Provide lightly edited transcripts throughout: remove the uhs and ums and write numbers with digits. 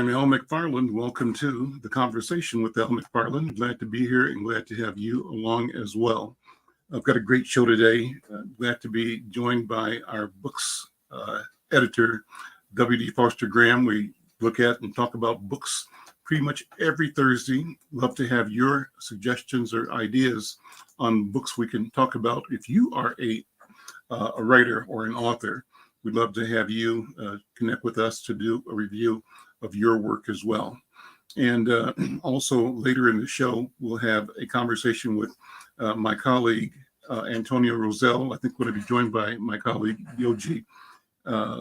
I'm Al McFarlane. Welcome to the Conversation with Al McFarlane. Glad to be here and glad to have you along as well. I've got a great show today. Glad to be joined by our books editor, W.D. Foster Graham. We look at and talk about books pretty much every Thursday. Love to have your suggestions or ideas on books we can talk about. If you are a writer or an author, we'd love to have you connect with us to do a review of your work as well. And also later in the show, we'll have a conversation with my colleague, Antonio Rosell. I think we're going to be joined by my colleague, Yogi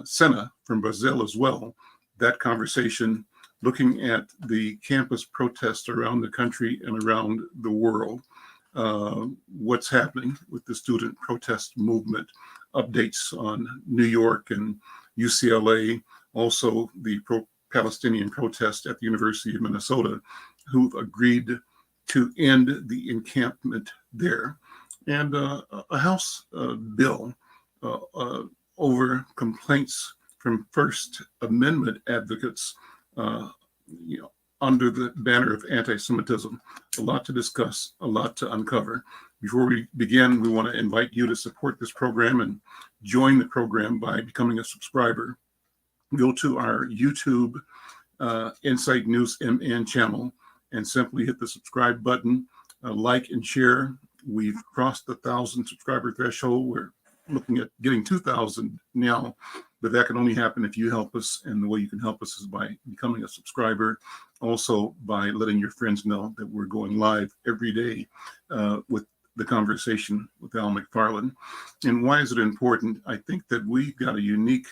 Senna from Brazil as well. That conversation looking at the campus protests around the country and around the world. What's happening with the student protest movement, updates on New York and UCLA, also the Palestinian protest at the University of Minnesota, who've agreed to end the encampment there, and a House bill over complaints from First Amendment advocates, under the banner of anti-Semitism. A lot to discuss, a lot to uncover. Before we begin, we want to invite you to support this program and join the program by becoming a subscriber. Go to our YouTube Insight News MN channel and simply hit the subscribe button, like and share. We've crossed the 1,000 subscriber threshold. We're looking at getting 2,000 now, but that can only happen if you help us. And the way you can help us is by becoming a subscriber. Also by letting your friends know that we're going live every day with the Conversation with Al McFarlane. And why is it important? I think that we've got a unique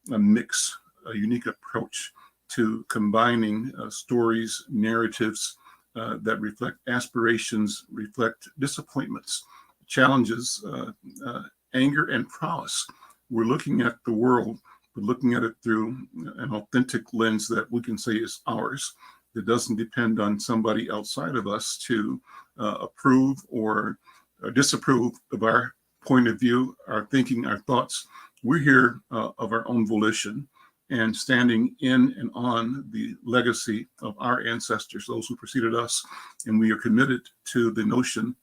mix, a unique approach to combining stories, narratives that reflect aspirations, reflect disappointments, challenges, anger, and prowess. We're looking at the world, but looking at it through an authentic lens that we can say is ours, that doesn't depend on somebody outside of us to approve or disapprove of our point of view, our thinking, our thoughts. We're here of our own volition and standing in and on the legacy of our ancestors, those who preceded us. And we are committed to the notion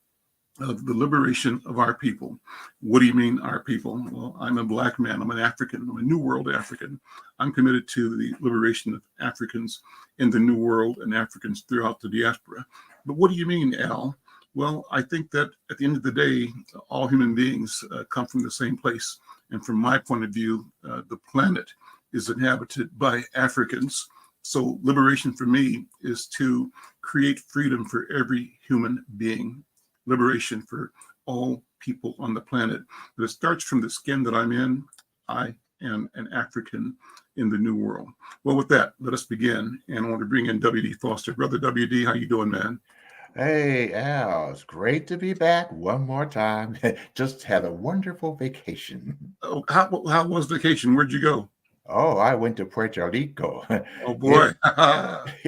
of the liberation of our people. What do you mean, our people? Well, I'm a Black man. I'm an African. I'm a New World African. I'm committed to the liberation of Africans in the New World and Africans throughout the diaspora. But what do you mean, Al? Well, I think that at the end of the day, all human beings come from the same place. And from my point of view, the planet is inhabited by Africans. So liberation for me is to create freedom for every human being. Liberation for all people on the planet. But it starts from the skin that I'm in. I am an African in the New World. Well, with that, let us begin. And I want to bring in W.D. Foster. Brother W.D., how you doing, man? Hey, Al, it's great to be back one more time. Just had a wonderful vacation. Oh, how was vacation? Where'd you go? Oh, I went to Puerto Rico. Oh, boy.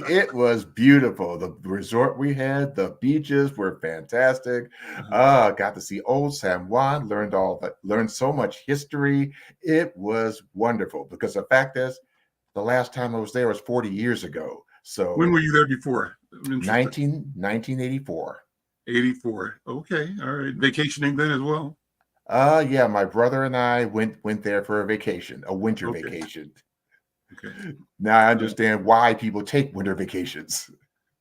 It it was beautiful. The resort we had, the beaches were fantastic. Got to see Old San Juan, learned so much history. It was wonderful because the fact is, the last time I was there was 40 years ago. When So were you there before? I'm interested. 1984. 84. Okay. All right. Vacationing then as well. Yeah, my brother and I went there for a vacation, a winter Okay. vacation. Okay. Now I Uh, understand why people take winter vacations.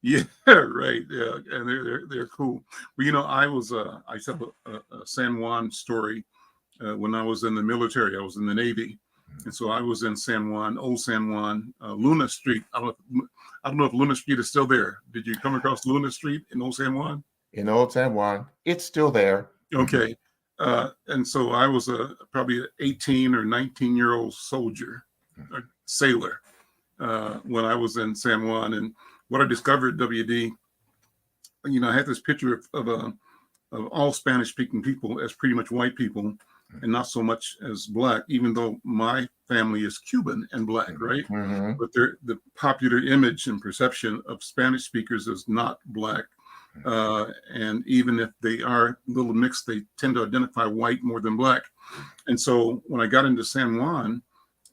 yeah. Right. Yeah. And they're cool. Well, I tell a San Juan story when I was in the military. I was in the Navy, and so I was in San Juan, Old San Juan, Luna Street. I don't know if Luna Street is still there. Did you come across Luna Street in Old San Juan? In Old San Juan, it's still there. Okay. And so I was probably an 18 or 19-year-old soldier, or sailor, when I was in San Juan. And what I discovered, WD, I had this picture of all Spanish-speaking people as pretty much white people and not so much as Black, even though my family is Cuban and Black, right? Mhm. But the popular image and perception of Spanish speakers is not Black. And even if they are a little mixed, they tend to identify white more than Black. And so when I got into San Juan,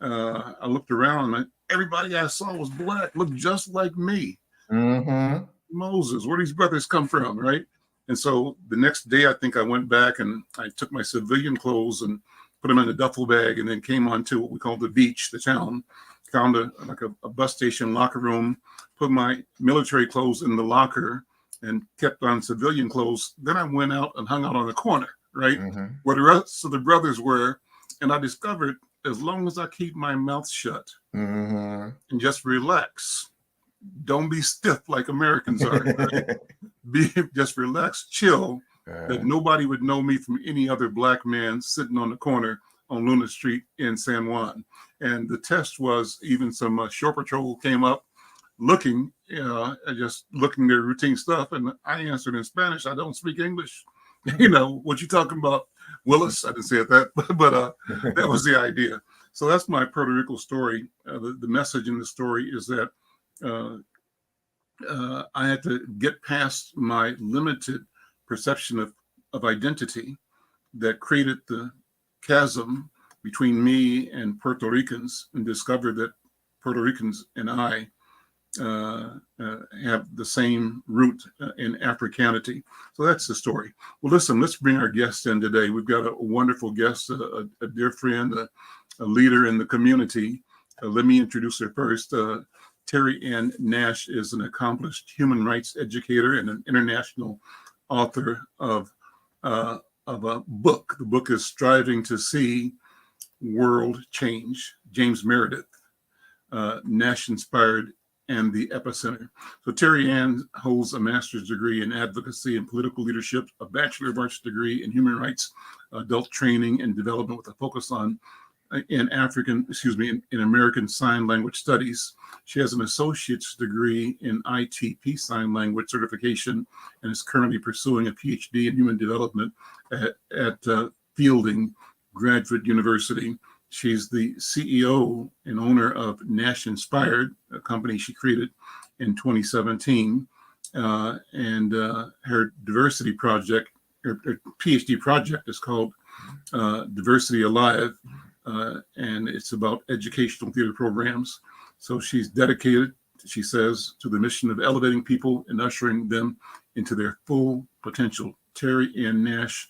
I looked around everybody I saw was black, looked just like me. Mm-hmm. Moses, where these brothers come from, right? And so the next day, I think I went back and I took my civilian clothes and put them in a duffel bag, and then came on to what we call the beach, the town, found a bus station locker room, put my military clothes in the locker, and kept on civilian clothes. Then I went out and hung out on the corner, right, Mm-hmm. where the rest of the brothers were, and I discovered as long as I keep my mouth shut Mm-hmm. and just relax, don't be stiff like Americans are. Be just relax, chill, that nobody would know me from any other black man sitting on the corner on Luna Street in San Juan. And the test was even some shore patrol came up looking, just looking their routine stuff. And I answered in Spanish, I don't speak English. What you talking about, Willis? I didn't say it that, but that was the idea. So that's my Puerto Rico story. The message in the story is that I had to get past my limited perception of identity that created the chasm between me and Puerto Ricans, and discover that Puerto Ricans and I have the same root in Africanity. So that's the story. Well, listen, let's bring our guest in today. We've got a wonderful guest, a dear friend, a leader in the community. Let me introduce her first. Terryann Nash is an accomplished human rights educator and an international author of a book. The book is Striving to See World Change. James Meredith, Nash Inspired and the Epicenter. So Terryann holds a master's degree in advocacy and political leadership, a Bachelor of Arts degree in human rights, adult training and development with a focus on in American Sign Language Studies. She has an associate's degree in ITP Sign Language certification and is currently pursuing a PhD in human development at Fielding Graduate University. She's the CEO and owner of Nash Inspired, a company she created in 2017. And her diversity project, her PhD project is called Diversity Alive. And it's about educational theater programs. So she's dedicated, she says, to the mission of elevating people and ushering them into their full potential. Terryann Nash,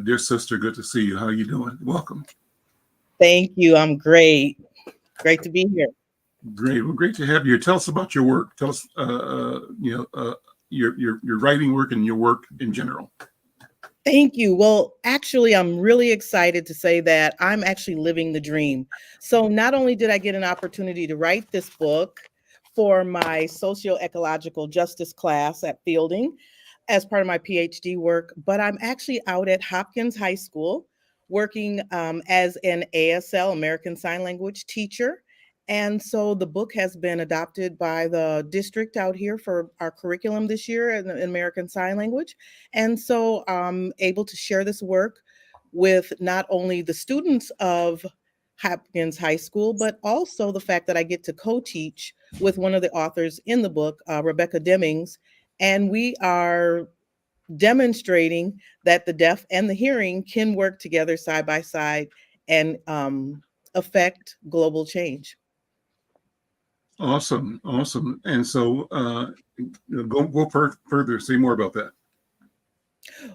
dear sister, good to see you. How are you doing? Welcome. Thank you. I'm great. Great to be here. Great. Well, great to have you here. Tell us about your work. Tell us, your writing work and your work in general. Thank you. Well, actually, I'm really excited to say that I'm actually living the dream. So not only did I get an opportunity to write this book for my socio-ecological justice class at Fielding as part of my PhD work, but I'm actually out at Hopkins High School working as an ASL, American Sign Language teacher. And so the book has been adopted by the district out here for our curriculum this year in American Sign Language. And so I'm able to share this work with not only the students of Hopkins High School, but also the fact that I get to co-teach with one of the authors in the book, Rebecca Demings. And we are demonstrating that the deaf and the hearing can work together side by side and affect global change. Awesome. And so go further, say more about that.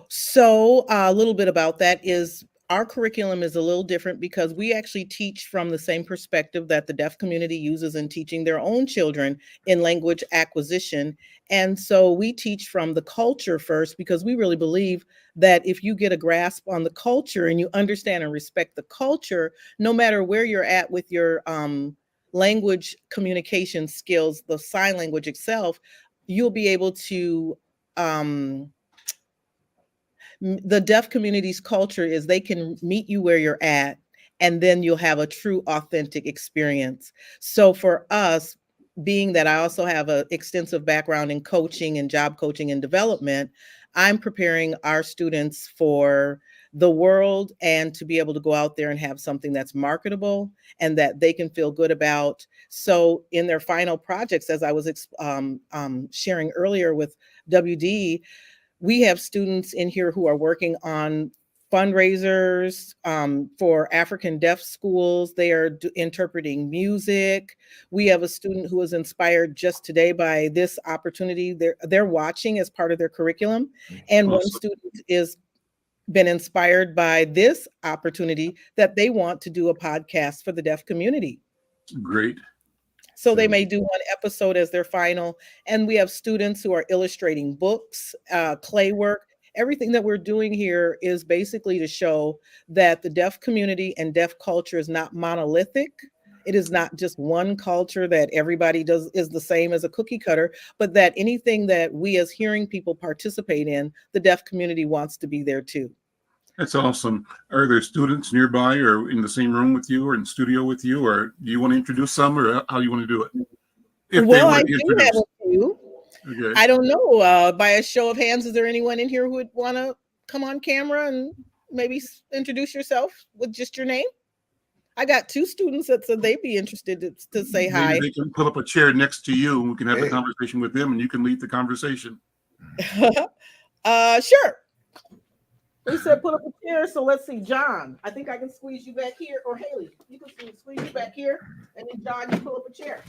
So a little bit about that is our curriculum is a little different because we actually teach from the same perspective that the deaf community uses in teaching their own children in language acquisition. And so we teach from the culture first because we really believe that if you get a grasp on the culture and you understand and respect the culture, no matter where you're at with your language communication skills, the sign language itself, you'll be able to the deaf community's culture is they can meet you where you're at, and then you'll have a true, authentic experience. So for us, being that I also have an extensive background in coaching and job coaching and development, I'm preparing our students for the world and to be able to go out there and have something that's marketable and that they can feel good about. So in their final projects, as I was sharing earlier with WD, we have students in here who are working on fundraisers for African deaf schools. They are interpreting music. We have a student who was inspired just today by this opportunity. They're watching as part of their curriculum. And one student is been inspired by this opportunity that they want to do a podcast for the deaf community. Great. So they may do one episode as their final. And we have students who are illustrating books, clay work. Everything that we're doing here is basically to show that the deaf community and deaf culture is not monolithic. It is not just one culture that everybody does is the same as a cookie cutter, but that anything that we as hearing people participate in, the deaf community wants to be there too. That's awesome. Are there students nearby or in the same room with you or in studio with you, or do you want to introduce some, or how do you want to do it? If well, I do have a few. Okay. I don't know. By a show of hands, is there anyone in here who would want to come on camera and maybe introduce yourself with just your name? I got two students that said they'd be interested to say hi. Maybe they can pull up a chair next to you and we can have a conversation with them and you can lead the conversation. Sure. We said put up a chair, so let's see. John, I think I can squeeze you back here, or Haley, you can squeeze you back here, and then John, you pull up a chair.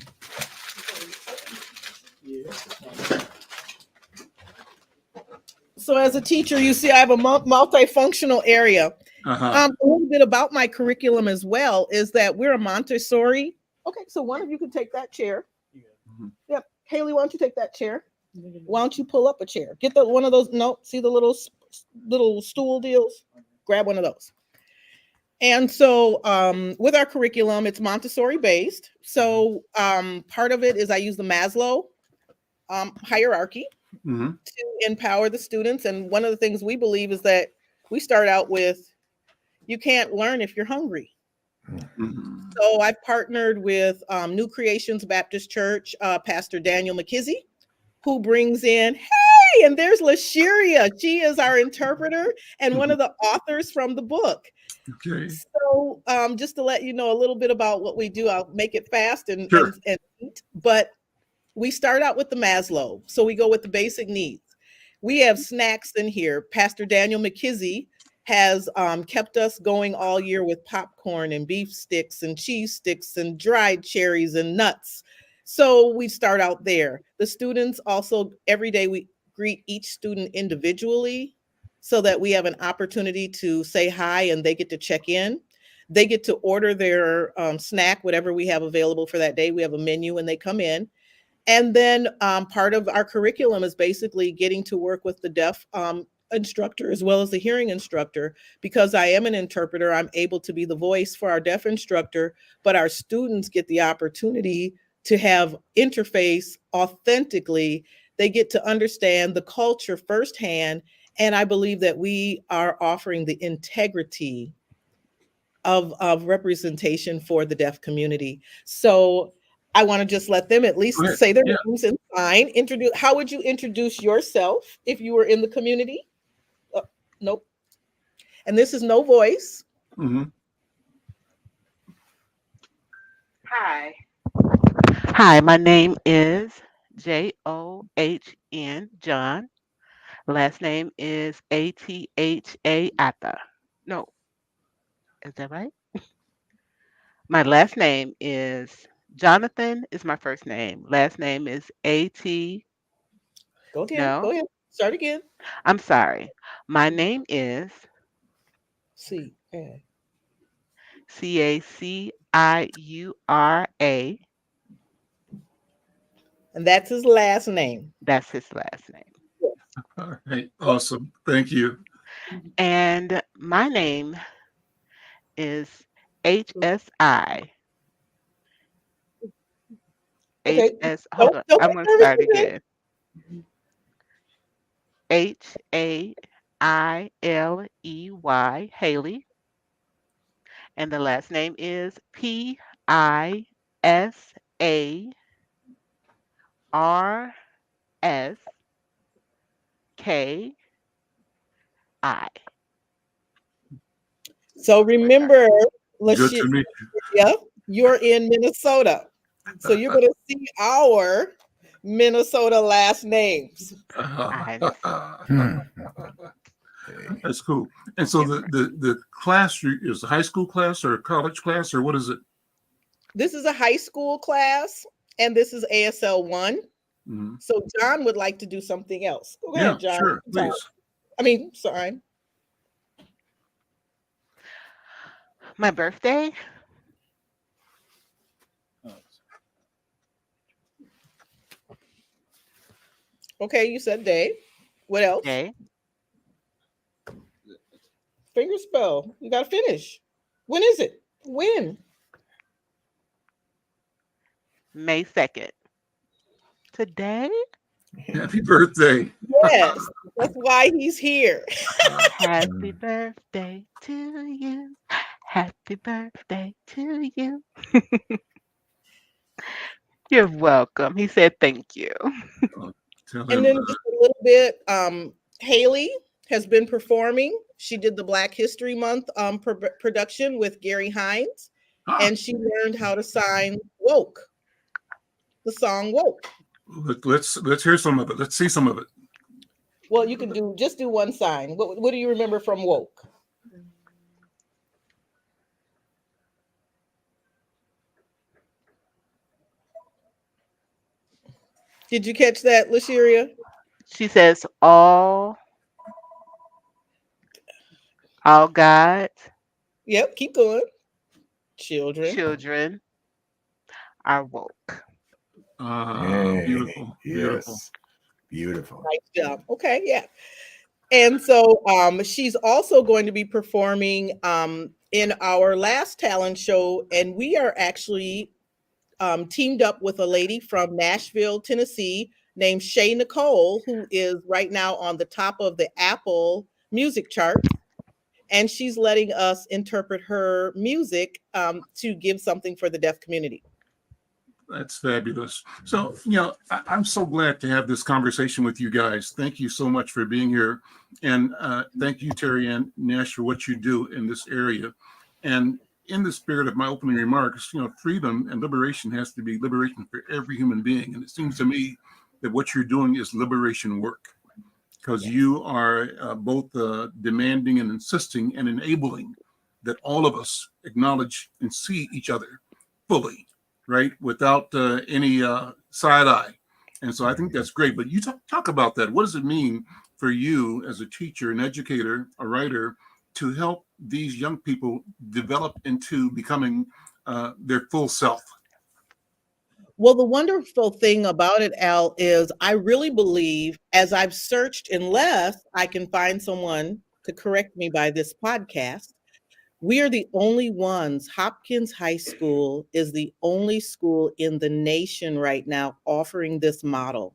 So as a teacher, you see I have a multifunctional area. A little bit about my curriculum as well is that we're a Montessori. Okay, so one of you can take that chair. Yep. Haley, why don't you take that chair? Why don't you pull up a chair? Get one of those. No, see the little stool deals? Grab one of those. And so with our curriculum, it's Montessori based. So part of it is I use the Maslow hierarchy to empower the students. And one of the things we believe is that we start out with, you can't learn if you're hungry. So I've partnered with New Creations Baptist Church, Pastor Daniel McKizzy, who brings in, hey, and there's Lashiria. She is our interpreter and one of the authors from the book. Okay. So just to let you know a little bit about what we do, I'll make it fast and neat, but we start out with the Maslow. So we go with the basic needs. We have snacks in here. Pastor Daniel McKizzy has kept us going all year with popcorn and beef sticks and cheese sticks and dried cherries and nuts. So we start out there. The students also, every day we greet each student individually so that we have an opportunity to say hi and they get to check in. They get to order their snack, whatever we have available for that day. We have a menu when they come in. And then part of our curriculum is basically getting to work with the deaf instructor as well as the hearing instructor. Because I am an interpreter, I'm able to be the voice for our deaf instructor, but our students get the opportunity to have interface authentically. They get to understand the culture firsthand. And I believe that we are offering the integrity of representation for the deaf community. So I want to just let them at least say their names and sign. How would you introduce yourself if you were in the community? Nope. And this is no voice. Hi, my name is John, John. Last name is Atha, Atta. No, is that right? My last name is Jonathan is my first name. Last name is A-T. Go again. No. Go ahead. Start again. I'm sorry. My name is Caciura. And that's his last name. That's his last name. All right. Awesome. Thank you. And my name is HSI. Okay. Hold on. I'm going to start again. Hailey, Haley. And the last name is PISARS. KI. So remember, Good to meet you. You're in Minnesota. So you're going to see our Minnesota last names. That's cool. And so the class is a high school class or a college class, or what is it? This is a high school class, and this is ASL 1. Mm-hmm. So John would like to do something else. Go Yeah, ahead, John. sure, please. Sorry. My birthday. Okay, you said day. What else? Day. Finger spell. You got to finish. When is it? When? May 2nd. Today. Happy birthday. Yes, that's why he's here. Happy birthday to you. Happy birthday to you. You're welcome. He said thank you. Tell And him. then just a little bit, Haley has been performing. She did the Black History Month production with Gary Hines, and she learned how to sign woke. The song woke. Let's hear some of it. Let's see some of it. Well, you can do one sign. What do you remember from woke? Did you catch that, Lasheria? She says all God Yep, keep going. Children are woke. Beautiful. Yes. Beautiful. Nice job. Okay, yeah. And so she's also going to be performing in our last talent show, and we are actually teamed up with a lady from Nashville, Tennessee, named Shay Nicole, who is right now on the top of the Apple music chart. And she's letting us interpret her music to give something for the deaf community. That's fabulous. So, I'm so glad to have this conversation with you guys. Thank you so much for being here. And thank you, Terryann Nash, for what you do in this area. And in the spirit of my opening remarks, freedom and liberation has to be liberation for every human being. And it seems to me that what you're doing is liberation work, because you are both demanding and insisting and enabling that all of us acknowledge and see each other fully, right? Without any side eye. And so I think that's great. But you talk about that. What does it mean for you as a teacher, an educator, a writer, to help these young people develop into becoming their full self? Well, the wonderful thing about it, Al, is I really believe, as I've searched, unless I can find someone to correct me by this podcast, we are the only ones. Hopkins High School is the only school in the nation right now offering this model.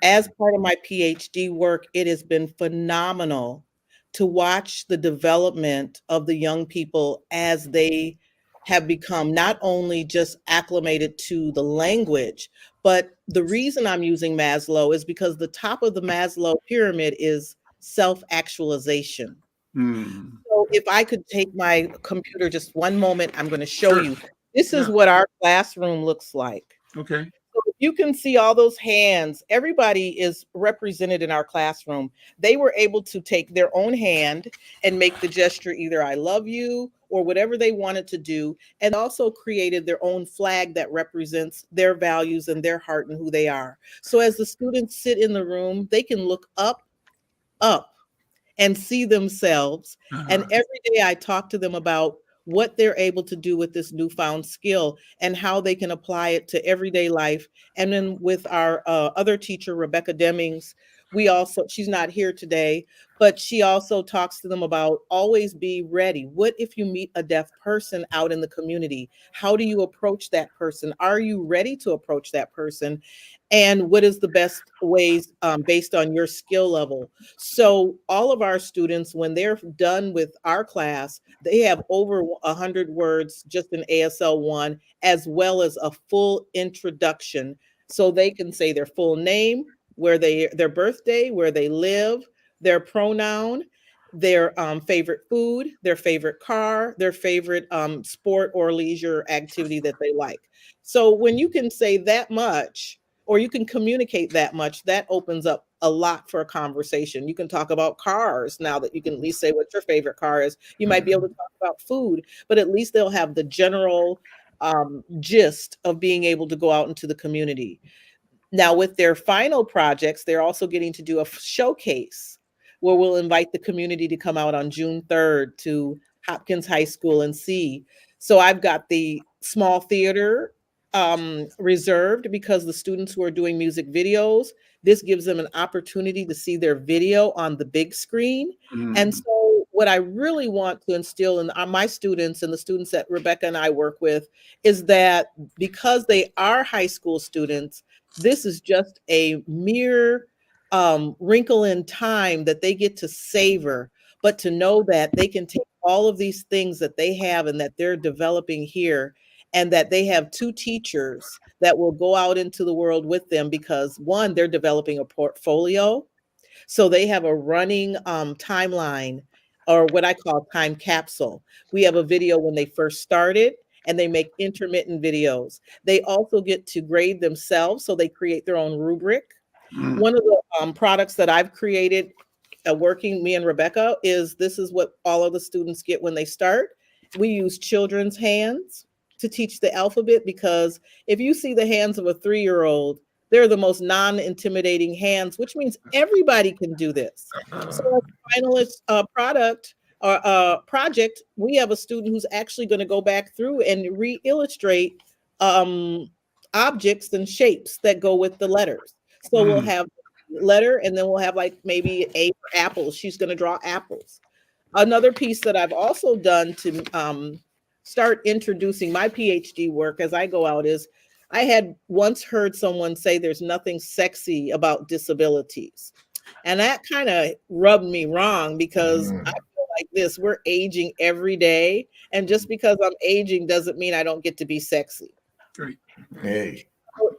As part of my PhD work, it has been phenomenal to watch the development of the young people as they have become not only just acclimated to the language, but the reason I'm using Maslow is because the top of the Maslow pyramid is self-actualization. So if I could take my computer just one moment, I'm going to show you. This is what our classroom looks like. Okay. So you can see all those hands. Everybody is represented in our classroom. They were able to take their own hand and make the gesture, either I love you or whatever they wanted to do, and also created their own flag that represents their values and their heart and who they are. So as the students sit in the room, they can look up, and see themselves. And every day I talk to them about what they're able to do with this newfound skill and how they can apply it to everyday life. And then with our other teacher, Rebecca Demings, she's not here today, but she also talks to them about always be ready. What if you meet a deaf person out in the community? How do you approach that person? Are you ready to approach that person? And what is the best ways based on your skill level? So all of our students, when they're done with our class, they have over 100 words just in ASL 1, as well as a full introduction. So they can say their full name, their birthday, where they live, their pronoun, their favorite food, their favorite car, their favorite sport or leisure activity that they like. So when you can say that much, or you can communicate that much, that opens up a lot for a conversation. You can talk about cars now that you can at least say what your favorite car is. You might be able to talk about food, but at least they'll have the general gist of being able to go out into the community. Now, with their final projects, they're also getting to do a showcase where we'll invite the community to come out on June 3rd to Hopkins High School and see. So I've got the small theater reserved because the students who are doing music videos, this gives them an opportunity to see their video on the big screen. And so what I really want to instill in my students and the students that Rebecca and I work with is that because they are high school students, this is just a mere wrinkle in time that they get to savor, but to know that they can take all of these things that they have and that they're developing here, and that they have two teachers that will go out into the world with them because one, they're developing a portfolio. So they have a running timeline, or what I call time capsule. We have a video when they first started, and they make intermittent videos. They also get to grade themselves, so they create their own rubric. One of the products that I've created working, me and Rebecca, is this is what all of the students get when they start. We use children's hands to teach the alphabet, because if you see the hands of a 3-year-old, they're the most non-intimidating hands, which means everybody can do this. So as a finalist product or project, we have a student who's actually going to go back through and re-illustrate objects and shapes that go with the letters. So we'll have letter, and then we'll have like maybe A for apples. She's going to draw apples. Another piece that I've also done to start introducing my PhD work as I go out is I had once heard someone say there's nothing sexy about disabilities. And that kind of rubbed me wrong, because I feel like this, we're aging every day. And just because I'm aging doesn't mean I don't get to be sexy. Great. Hey.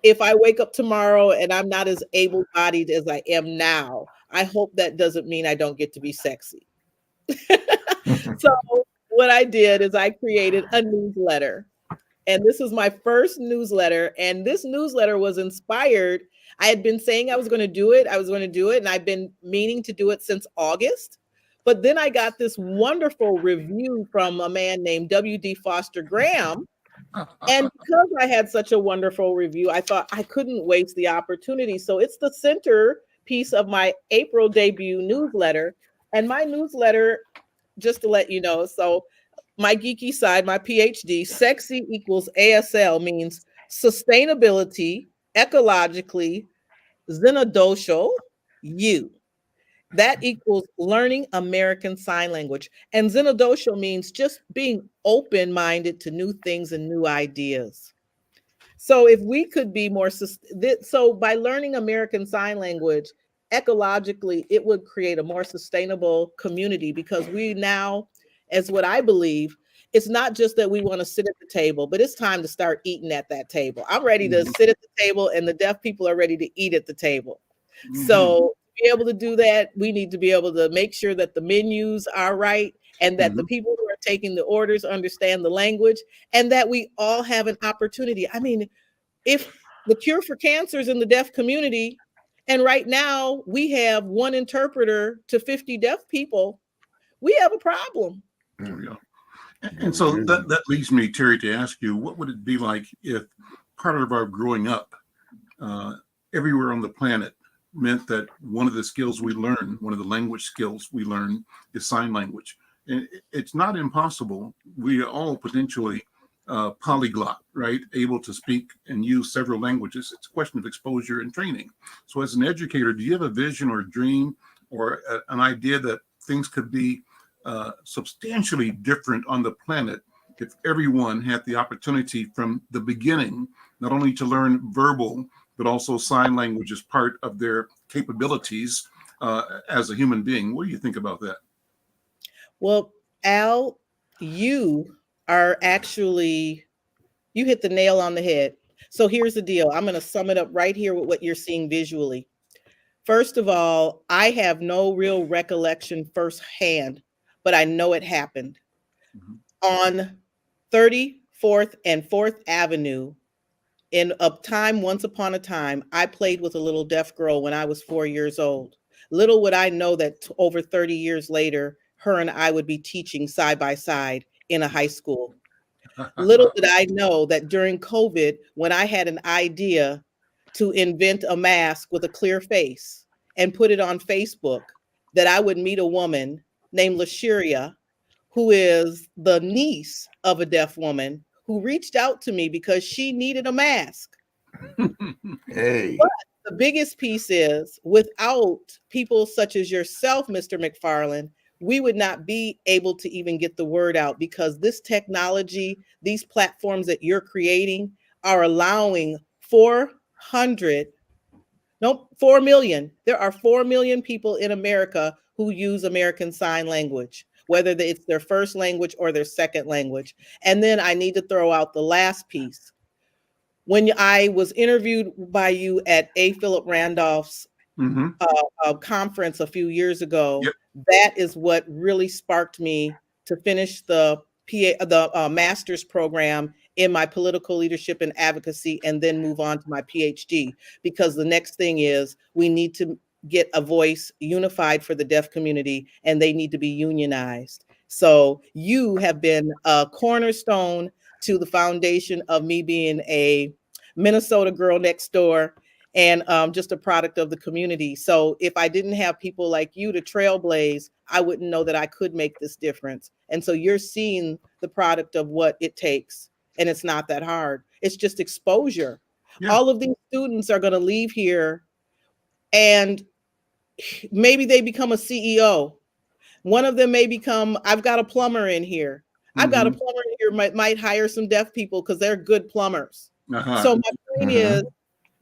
If I wake up tomorrow and I'm not as able-bodied as I am now, I hope that doesn't mean I don't get to be sexy. So what I did is I created a newsletter. And this was my first newsletter. And this newsletter was inspired. I had been saying I was going to do it. And I've been meaning to do it since August. But then I got this wonderful review from a man named W.D. Foster Graham. And because I had such a wonderful review, I thought I couldn't waste the opportunity. So it's the centerpiece of my April debut newsletter. And my newsletter, just to let you know, so my geeky side, my PhD, sexy equals ASL means sustainability, ecologically, xenodocial, you. That equals learning American Sign Language. And xenodocial means just being open-minded to new things and new ideas. So if we could be more, so by learning American Sign Language, ecologically, it would create a more sustainable community, because we now, as what I believe, it's not just that we want to sit at the table, but it's time to start eating at that table. I'm ready to sit at the table, and the deaf people are ready to eat at the table. So to be able to do that, we need to be able to make sure that the menus are right, and that the people who are taking the orders understand the language, and that we all have an opportunity. I mean, if the cure for cancer is in the deaf community, and right now we have one interpreter to 50 deaf people, we have a problem. There we go. And so that leads me, Terry, to ask you, what would it be like if part of our growing up everywhere on the planet meant that one of the skills we learn, one of the language skills we learn, is sign language? And it's not impossible. We are all potentially polyglot, right? Able to speak and use several languages. It's a question of exposure and training. So as an educator, do you have a vision or a dream or an idea that things could be substantially different on the planet if everyone had the opportunity from the beginning, not only to learn verbal, but also sign language as part of their capabilities as a human being? What do you think about that? Well, Al, you are actually, you hit the nail on the head. So here's the deal. I'm going to sum it up right here with what you're seeing visually. First of all, I have no real recollection firsthand, but I know it happened. On 34th and 4th Avenue In a time, once upon a time, I played with a little deaf girl when I was 4 years old. Little would I know that over 30 years later, her and I would be teaching side by side in a high school. Little did I know that during COVID, when I had an idea to invent a mask with a clear face and put it on Facebook, that I would meet a woman named Lashiria, who is the niece of a deaf woman who reached out to me because she needed a mask. Hey. But the biggest piece is without people such as yourself, Mr. McFarlane, we would not be able to even get the word out, because this technology, these platforms that you're creating are allowing 4 million. There are 4 million people in America who use American Sign Language, whether it's their first language or their second language. And then I need to throw out the last piece. When I was interviewed by you at A. Philip Randolph's conference a few years ago, Yep. that is what really sparked me to finish the master's program in my political leadership and advocacy, and then move on to my PhD, because the next thing is we need to get a voice unified for the deaf community, and they need to be unionized. So you have been a cornerstone to the foundation of me being a Minnesota girl next door, and just a product of the community. So if I didn't have people like you to trailblaze, I wouldn't know that I could make this difference. And so you're seeing the product of what it takes, and it's not that hard. It's just exposure. Yeah. All of these students are going to leave here, and maybe they become a CEO. One of them may become, I've got a plumber in here. I've got a plumber in here might hire some deaf people because they're good plumbers. So my point is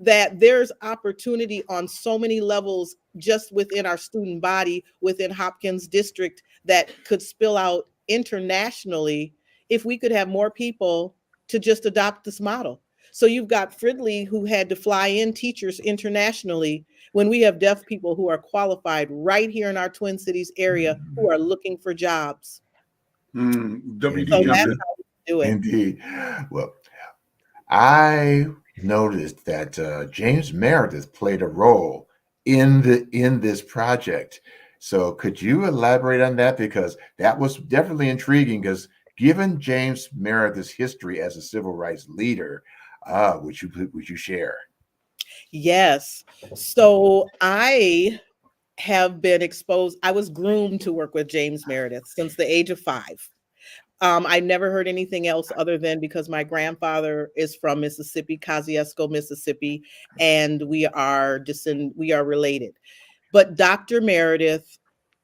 that there's opportunity on so many levels just within our student body, within Hopkins District, that could spill out internationally if we could have more people to just adopt this model. So you've got Fridley, who had to fly in teachers internationally, when we have deaf people who are qualified right here in our Twin Cities area who are looking for jobs. WD So jump that's in. how we do it. Indeed. Well, I noticed that James Meredith played a role in this project. So could you elaborate on that? Because that was definitely intriguing, because given James Meredith's history as a civil rights leader, would you share? Yes. So I have been exposed. I was groomed to work with James Meredith since the age of 5. I never heard anything else other than because my grandfather is from Mississippi, Kosciuszko, Mississippi, and we are related. But Dr. Meredith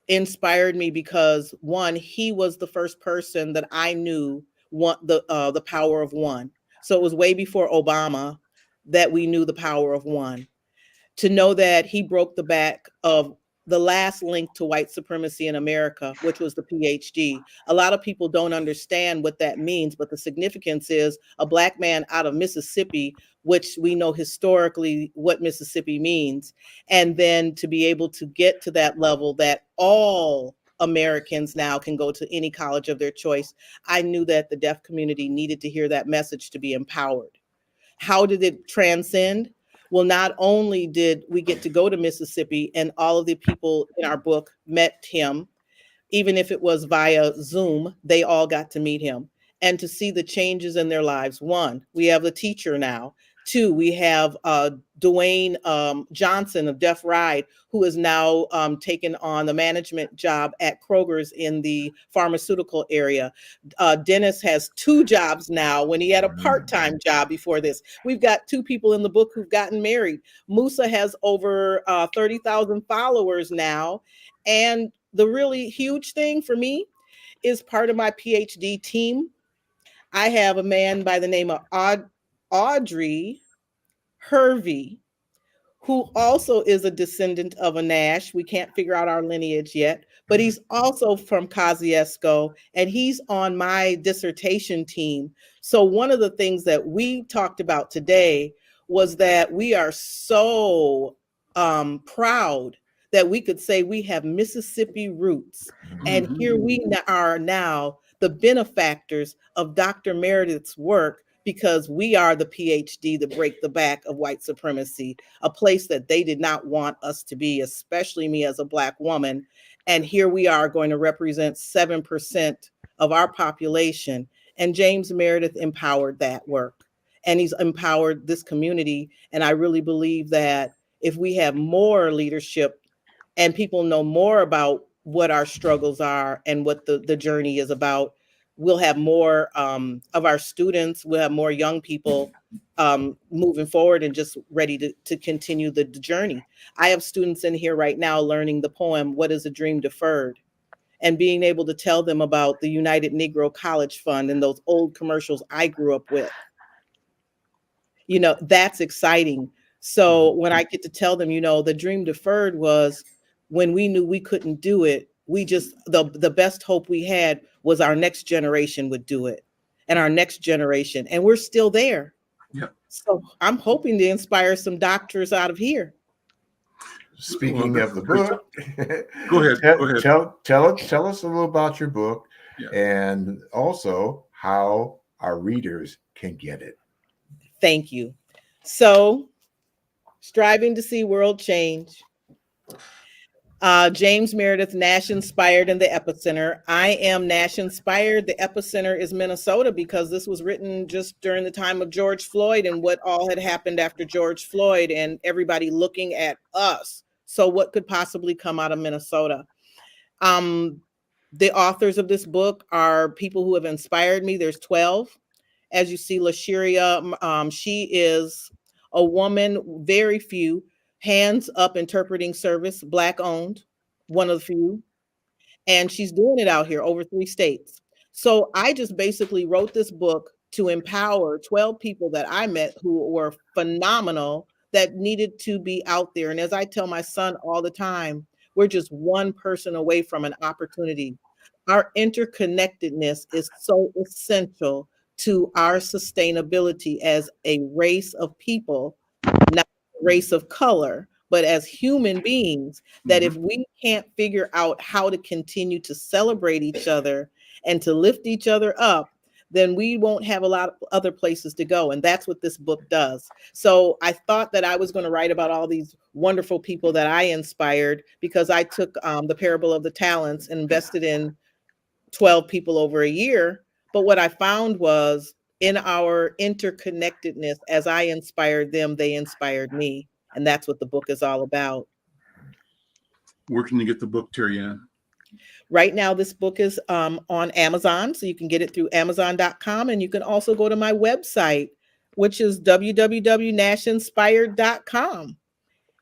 inspired me because, one, he was the first person that I knew the power of one. So it was way before Obama that we knew the power of one. To know that he broke the back of the last link to white supremacy in America, which was the PhD. A lot of people don't understand what that means, but the significance is a Black man out of Mississippi, which we know historically what Mississippi means. And then to be able to get to that level that all Americans now can go to any college of their choice. I knew that the deaf community needed to hear that message to be empowered. How did it transcend? Well, not only did we get to go to Mississippi and all of the people in our book met him, even if it was via Zoom, they all got to meet him and to see the changes in their lives. One, we have a teacher now. 2, we have Dwayne Johnson of Deaf Ride, who is now taken on the management job at Kroger's in the pharmaceutical area. Dennis has 2 jobs now when he had a part-time job before this. We've got 2 people in the book who've gotten married. Musa has over 30,000 followers now. And the really huge thing for me is part of my PhD team. I have a man by the name of Audrey Hervey, who also is a descendant of a Nash. We can't figure out our lineage yet, but he's also from Kosciuszko, and he's on my dissertation team. So one of the things that we talked about today was that we are so proud that we could say we have Mississippi roots. And here we are now, the benefactors of Dr. Meredith's work, because we are the PhD to break the back of white supremacy, a place that they did not want us to be, especially me as a Black woman. And here we are going to represent 7% of our population. And James Meredith empowered that work. And he's empowered this community. And I really believe that if we have more leadership and people know more about what our struggles are and what the journey is about, we'll have more of our students, we'll have more young people moving forward and just ready to continue the journey. I have students in here right now learning the poem, What is a Dream Deferred? And being able to tell them about the United Negro College Fund and those old commercials I grew up with. You know, that's exciting. So when I get to tell them, you know, the dream deferred was when we knew we couldn't do it, we just, the best hope we had was our next generation would do it, and our next generation, and we're still there. Yeah. So I'm hoping to inspire some doctors out of here. Speaking of the book, go ahead. Tell us a little about your book, yeah, and also how our readers can get it. Thank you. So, striving to see world change. James Meredith, Nash inspired in the epicenter. I am Nash inspired. The epicenter is Minnesota because this was written just during the time of George Floyd and what all had happened after George Floyd, and everybody looking at us. So what could possibly come out of Minnesota? The authors of this book are people who have inspired me. There's 12. As you see, Lasheria, she is a woman, very few, hands up interpreting service, Black owned, one of the few. And she's doing it out here over 3 states. So I just basically wrote this book to empower 12 people that I met who were phenomenal that needed to be out there. And as I tell my son all the time, we're just one person away from an opportunity. Our interconnectedness is so essential to our sustainability as a race of people, not a race of color, but as human beings, that if we can't figure out how to continue to celebrate each other and to lift each other up, then we won't have a lot of other places to go. And that's what this book does. So I thought that I was going to write about all these wonderful people that I inspired because I took the parable of the talents and invested in 12 people over a year. But what I found was in our interconnectedness, as I inspired them, they inspired me. And that's what the book is all about. Where can you get the book, Terryann? Right now, this book is on Amazon, so you can get it through Amazon.com. And you can also go to my website, which is www.nashinspired.com.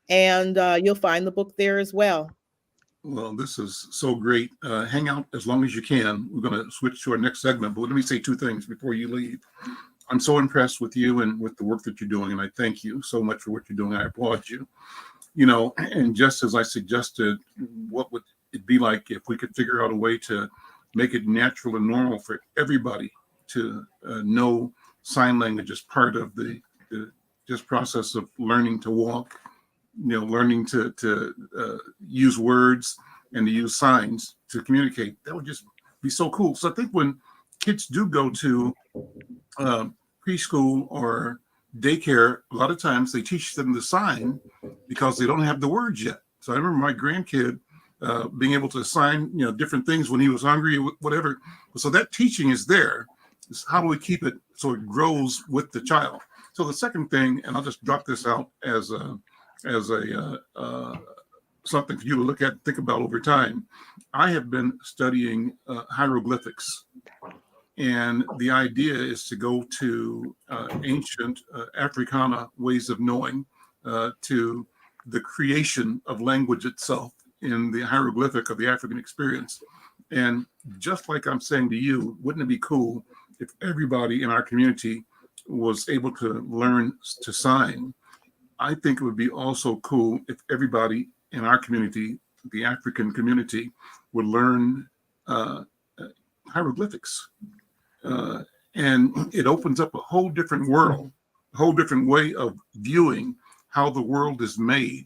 And you'll find the book there as well. Well, this is so great. Hang out as long as you can. We're going to switch to our next segment, but let me say 2 things before you leave. I'm so impressed with you and with the work that you're doing, and I thank you so much for what you're doing. I applaud you. You know, and just as I suggested, what would it be like if we could figure out a way to make it natural and normal for everybody to know sign language as part of the just process of learning to walk, you know, learning to use words and to use signs to communicate. That would just be so cool. So I think when kids do go to preschool or daycare, a lot of times they teach them the sign because they don't have the words yet. So I remember my grandkid being able to sign, you know, different things when he was hungry, whatever. So that teaching is there. It's how do we keep it so it grows with the child? So the second thing, and I'll just drop this out as something for you to look at and think about over time. I have been studying hieroglyphics. And the idea is to go to ancient Africana ways of knowing, to the creation of language itself in the hieroglyphic of the African experience. And just like I'm saying to you, wouldn't it be cool if everybody in our community was able to learn to sign? I think it would be also cool if everybody in our community, the African community, would learn hieroglyphics. And it opens up a whole different world, a whole different way of viewing how the world is made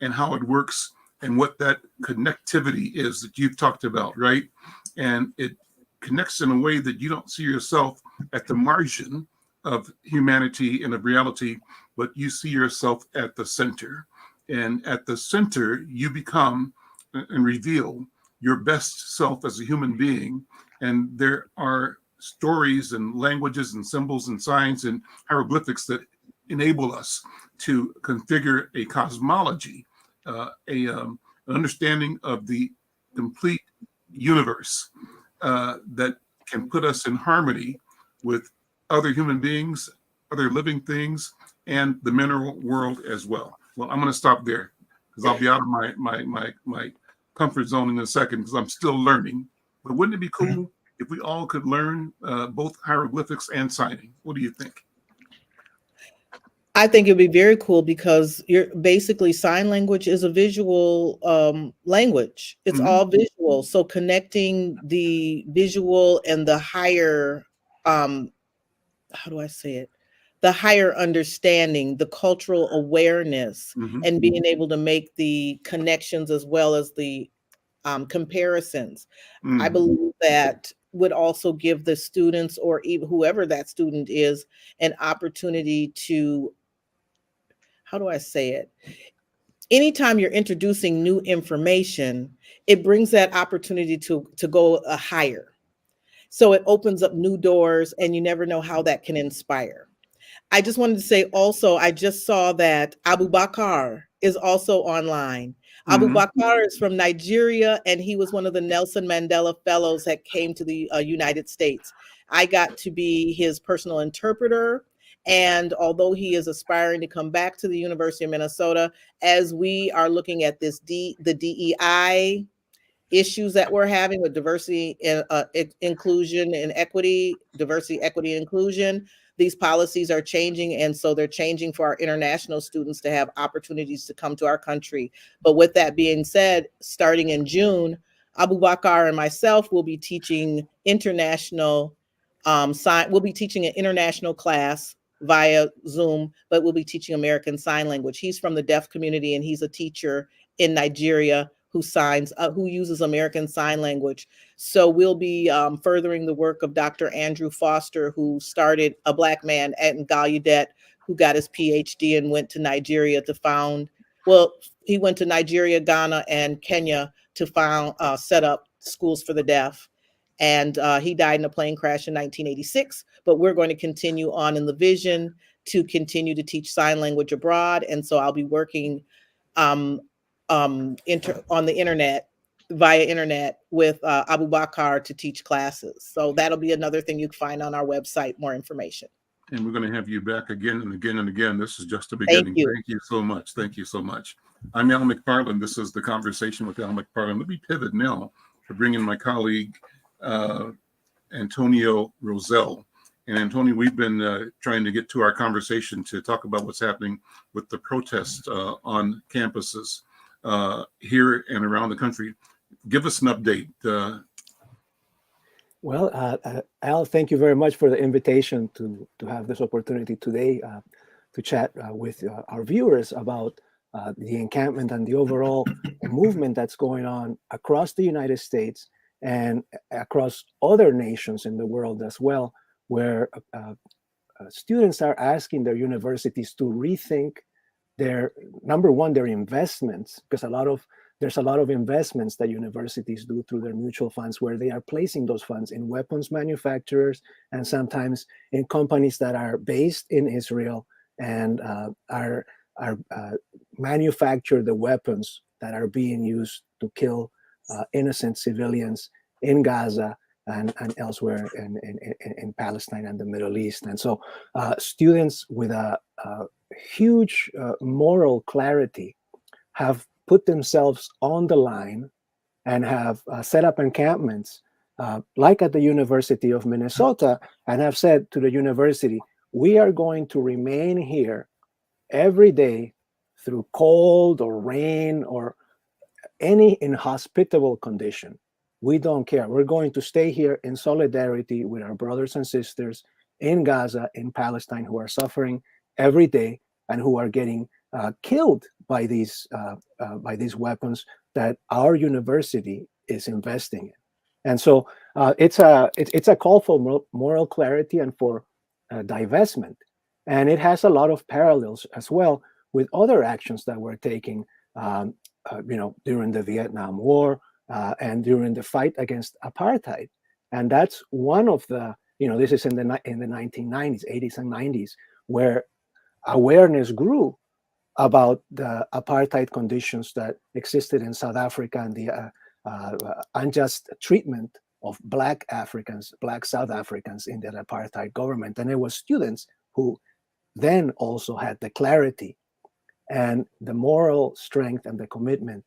and how it works and what that connectivity is that you've talked about, right? And it connects in a way that you don't see yourself at the margin of humanity and of reality, but you see yourself at the center. And at the center, you become and reveal your best self as a human being. And there are stories and languages and symbols and signs and hieroglyphics that enable us to configure a cosmology, an understanding of the complete universe that can put us in harmony with other human beings, other living things, and the mineral world as well. Well, I'm going to stop there because I'll be out of my comfort zone in a second because I'm still learning. But wouldn't it be cool if we all could learn both hieroglyphics and signing? What do you think? I think it'd be very cool because you're basically sign language is a visual language. It's all visual. So connecting the visual and the higher, how do I say it? The higher understanding, the cultural awareness, and being able to make the connections as well as the comparisons. I believe that would also give the students or even whoever that student is an opportunity to, how do I say it? Anytime you're introducing new information, it brings that opportunity to go higher. So it opens up new doors and you never know how that can inspire. I just wanted to say also, I just saw that Abu Bakr is also online. Abu Bakr is from Nigeria, and he was one of the Nelson Mandela Fellows that came to the United States. I got to be his personal interpreter. And although he is aspiring to come back to the University of Minnesota, as we are looking at this the DEI issues that we're having with diversity, inclusion, and equity, diversity, equity, inclusion, these policies are changing. And so they're changing for our international students to have opportunities to come to our country. But with that being said, starting in June, Abu Bakr and myself will be teaching international we'll be teaching an international class via Zoom, but we'll be teaching American Sign Language. He's from the deaf community and he's a teacher in Nigeria who uses American Sign Language. So we'll be furthering the work of Dr. Andrew Foster, who started a Black man at Gallaudet, who got his PhD and went to Nigeria to he went to Nigeria, Ghana, and Kenya to set up schools for the deaf. And he died in a plane crash in 1986. But we're going to continue on in the vision to continue to teach sign language abroad. And so I'll be working on the internet, via internet, with Abu Bakr to teach classes. So that'll be another thing you can find on our website, more information. And we're going to have you back again and again and again. This is just the beginning. Thank you so much. Thank you so much. I'm Al McFarlane. This is the Conversation with Al McFarlane. Let me pivot now to bring in my colleague, Antonio Rosell. And Antonio, we've been trying to get to our conversation to talk about what's happening with the protests on campuses here and around the country. Give us an update. Al, thank you very much for the invitation to have this opportunity today to chat with our viewers about the encampment and the overall movement that's going on across the United States and across other nations in the world as well, where students are asking their universities to rethink their investments, because there's a lot of investments that universities do through their mutual funds, where they are placing those funds in weapons manufacturers and sometimes in companies that are based in Israel and are manufacture the weapons that are being used to kill innocent civilians in Gaza and elsewhere in Palestine and the Middle East. And so students with a huge moral clarity have put themselves on the line and have set up encampments like at the University of Minnesota, and have said to the university, we are going to remain here every day through cold or rain or any inhospitable condition. We don't care. We're going to stay here in solidarity with our brothers and sisters in Gaza, in Palestine, who are suffering every day and who are getting killed by these weapons that our university is investing in. And so it's a call for moral clarity and for divestment. And it has a lot of parallels as well with other actions that were taking, during the Vietnam War and during the fight against apartheid. And that's one of the, this is in the 1990s, 80s and 90s, where awareness grew about the apartheid conditions that existed in South Africa and the unjust treatment of Black Africans, Black South Africans in that apartheid government. And it was students who then also had the clarity and the moral strength and the commitment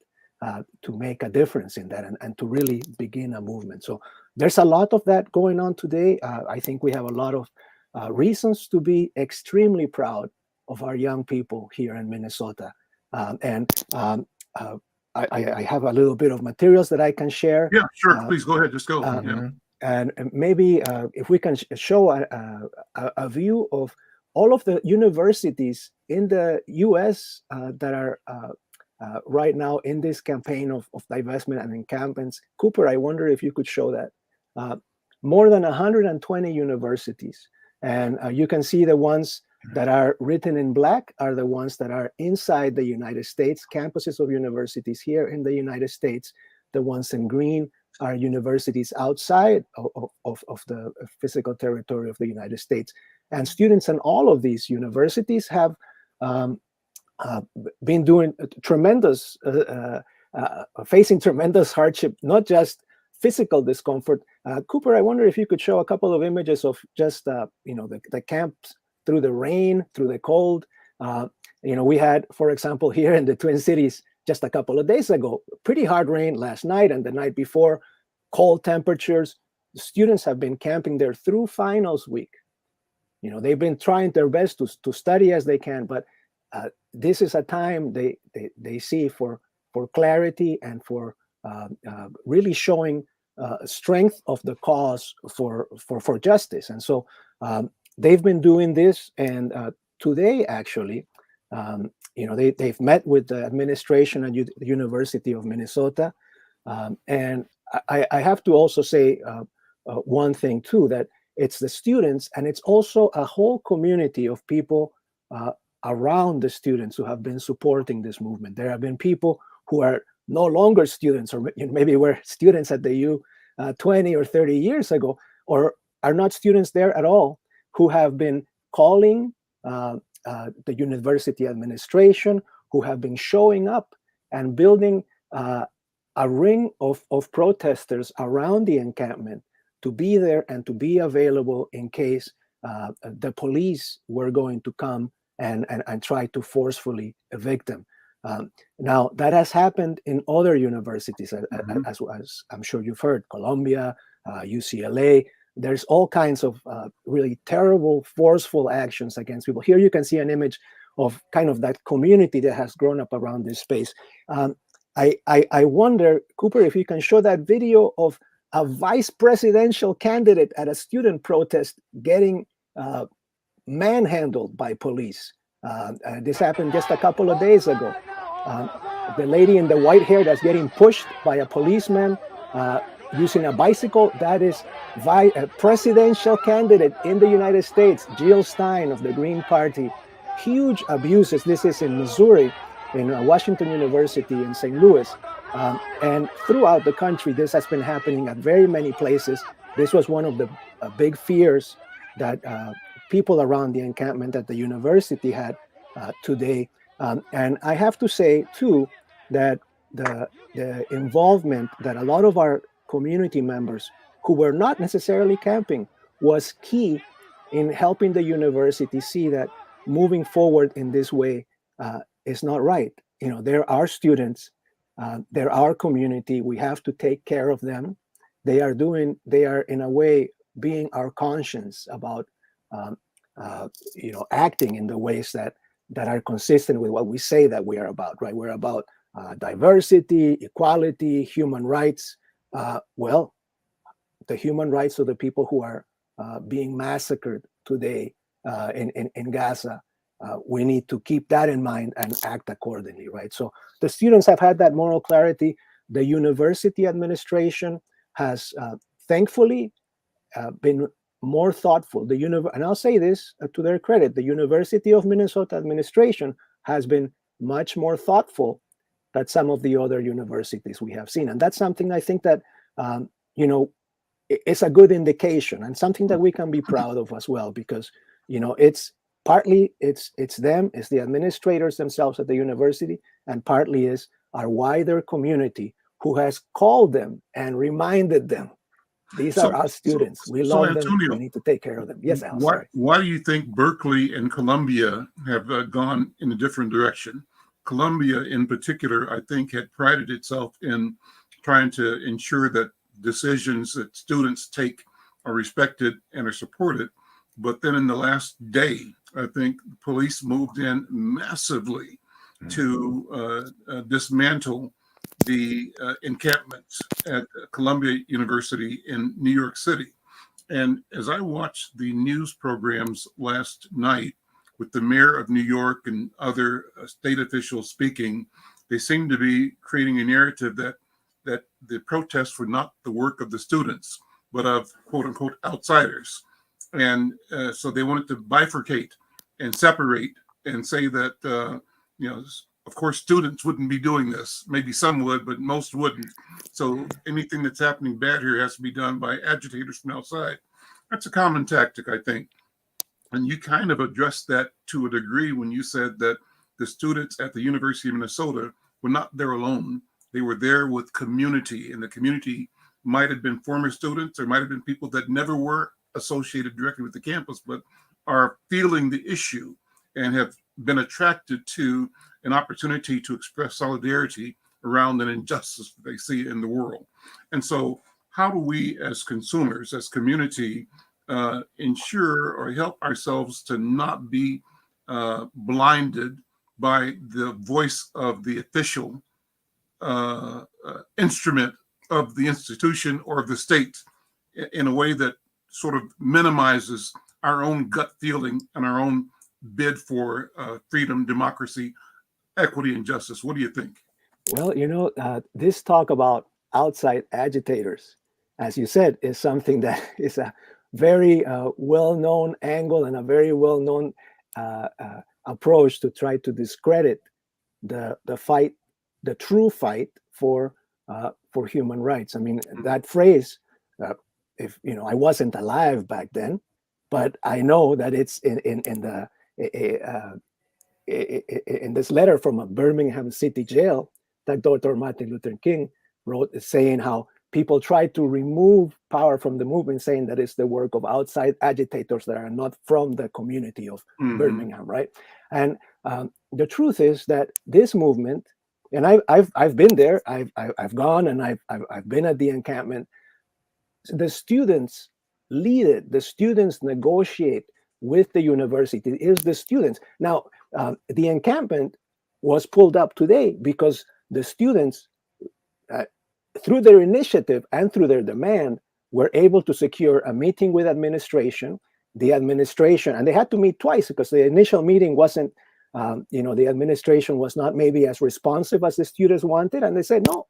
to make a difference in that and to really begin a movement. So there's a lot of that going on today. I think we have a lot of reasons to be extremely proud of our young people here in Minnesota. I have a little bit of materials that I can share. Yeah, sure. Please go ahead. Just go. And maybe if we can show a view of all of the universities in the U.S. that are right now in this campaign of divestment and encampments. Cooper, I wonder if you could show that. More than 120 universities. And you can see the ones that are written in black are the ones that are inside the United States, campuses of universities here in the United States. The ones in green are universities outside of the physical territory of the United States. And students in all of these universities have been doing tremendous, facing tremendous hardship, not just physical discomfort. Cooper, I wonder if you could show a couple of images of just, the camps through the rain, through the cold. We had, for example, here in the Twin Cities, just a couple of days ago, pretty hard rain last night and the night before, cold temperatures. The students have been camping there through finals week. They've been trying their best to study as they can, but this is a time they see for clarity and for really showing strength of the cause for justice. And so they've been doing this, and today actually, they've met with the administration at the University of Minnesota, and I have to also say one thing too, that it's the students and it's also a whole community of people around the students who have been supporting this movement. There have been people who are no longer students, or maybe were students at the U 20 or 30 years ago, or are not students there at all, who have been calling the university administration, who have been showing up and building a ring of protesters around the encampment to be there and to be available in case the police were going to come and try to forcefully evict them. Now, that has happened in other universities, as I'm sure you've heard, Columbia, UCLA. There's all kinds of really terrible, forceful actions against people. Here you can see an image of kind of that community that has grown up around this space. I wonder, Cooper, if you can show that video of a vice presidential candidate at a student protest getting manhandled by police. This happened just a couple of days ago. The lady in the white hair that's getting pushed by a policeman using a bicycle, that is a presidential candidate in the United States, Jill Stein of the Green Party. Huge abuses. This is in Missouri, in Washington University in St. Louis. And throughout the country, this has been happening at very many places. This was one of the big fears that people around the encampment at the university had today. And I have to say, too, that the involvement that a lot of our community members who were not necessarily camping was key in helping the university see that moving forward in this way is not right. There are students, there are community, we have to take care of them. They are in a way being our conscience about acting in the ways that are consistent with what we say that we are about, right? We're about diversity, equality, human rights. Well, the human rights of the people who are being massacred today in Gaza, we need to keep that in mind and act accordingly, right? So the students have had that moral clarity. The university administration has thankfully been more thoughtful. And I'll say this to their credit, the University of Minnesota administration has been much more thoughtful than some of the other universities we have seen. And that's something I think that, it's a good indication and something that we can be proud of as well, because, it's partly it's them, it's the administrators themselves at the university, and partly is our wider community who has called them and reminded them. These are our students. We love them. We need to take care of them. Yes, Al, sorry. Why do you think Berkeley and Columbia have gone in a different direction? Columbia, in particular, I think had prided itself in trying to ensure that decisions that students take are respected and are supported. But then in the last day, I think the police moved in massively to dismantle the encampments at Columbia University in New York City. And as I watched the news programs last night with the mayor of New York and other state officials speaking, they seem to be creating a narrative that the protests were not the work of the students, but of quote unquote outsiders. And so they wanted to bifurcate and separate and say that, of course, students wouldn't be doing this. Maybe some would, but most wouldn't. So anything that's happening bad here has to be done by agitators from outside. That's a common tactic, I think. And you kind of addressed that to a degree when you said that the students at the University of Minnesota were not there alone. They were there with community, and the community might have been former students, or might have been people that never were associated directly with the campus, but are feeling the issue and have been attracted to an opportunity to express solidarity around an injustice that they see in the world. And so how do we as consumers, as community, ensure or help ourselves to not be blinded by the voice of the official instrument of the institution or of the state in a way that sort of minimizes our own gut feeling and our own bid for freedom, democracy, equity, and justice? What do you think? Well, this talk about outside agitators, as you said, is something that is a very well-known angle and a very well-known approach to try to discredit the fight, the true fight for human rights. I mean, that phrase, if I wasn't alive back then, but I know that it's in this letter from a Birmingham city jail that Dr. Martin Luther King wrote, saying how people try to remove power from the movement, saying that it's the work of outside agitators that are not from the community of Birmingham, right? And the truth is that this movement, and I've been there, I've gone and I've been at the encampment. The students lead it. The students negotiate with the university. It is the students. Now, the encampment was pulled up today because the students, through their initiative and through their demand, were able to secure a meeting with administration. The administration, and they had to meet twice because the initial meeting wasn't, the administration was not maybe as responsive as the students wanted. And they said, no,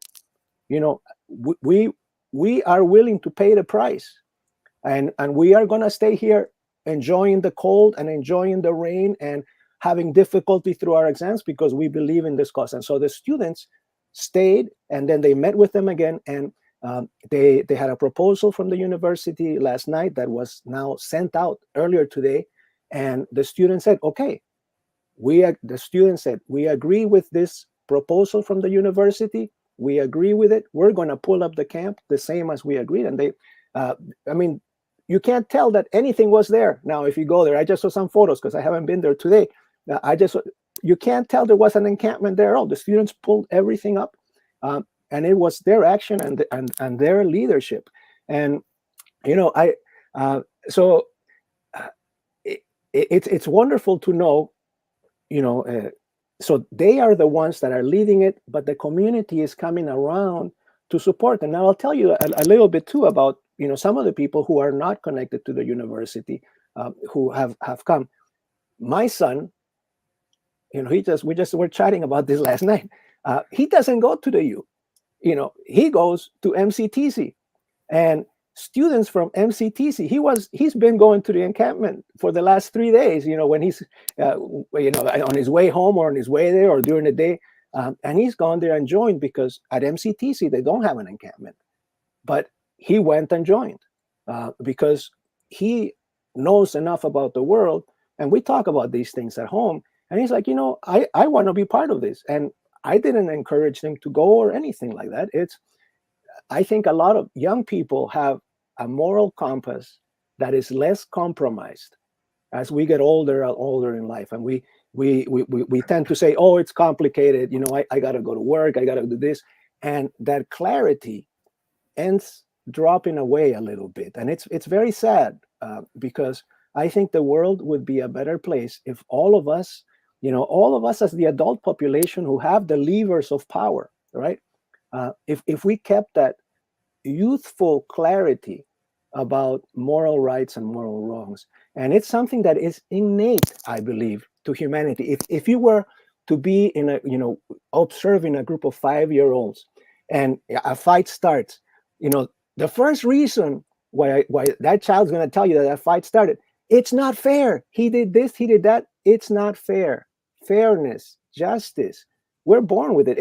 we are willing to pay the price. And we are going to stay here enjoying the cold and enjoying the rain and having difficulty through our exams because we believe in this cause. And so the students stayed, and then they met with them again, and they had a proposal from the university last night that was now sent out earlier today. And the students said, okay, we agree with this proposal from the university. We agree with it. We're going to pull up the camp the same as we agreed. And you can't tell that anything was there. Now, if you go there, I just saw some photos because I haven't been there today. You can't tell there was an encampment there at all. The students pulled everything up, and it was their action and their leadership. And it's wonderful to know, so they are the ones that are leading it, but the community is coming around to support. And now I'll tell you a little bit too about some of the people who are not connected to the university, who have come. My son, we were chatting about this last night. He doesn't go to the U. He goes to MCTC, and students from MCTC. He's been going to the encampment for the last 3 days. When he's on his way home or on his way there or during the day, and he's gone there and joined because at MCTC they don't have an encampment, but he went and joined because he knows enough about the world. And we talk about these things at home, and he's like, I want to be part of this. And I didn't encourage him to go or anything like that. I think a lot of young people have a moral compass that is less compromised as we get older and older in life. And we tend to say, oh, it's complicated. I got to go to work. I got to do this. And that clarity ends dropping away a little bit. And it's very sad because I think the world would be a better place if all of us as the adult population who have the levers of power, right? If we kept that youthful clarity about moral rights and moral wrongs, and it's something that is innate, I believe, to humanity. If you were to be observing a group of 5-year-olds, and a fight starts, the first reason why that child's going to tell you that fight started, it's not fair. He did this, he did that. It's not fair. Fairness, justice, we're born with it.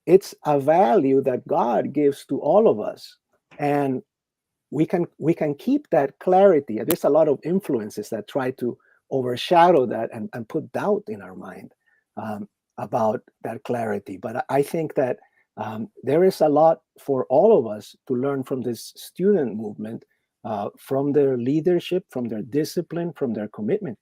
It's a value that God gives to all of us, and we can keep that clarity. There's a lot of influences that try to overshadow that and put doubt in our mind about that clarity. But I think that there is a lot for all of us to learn from this student movement, from their leadership, from their discipline, from their commitment.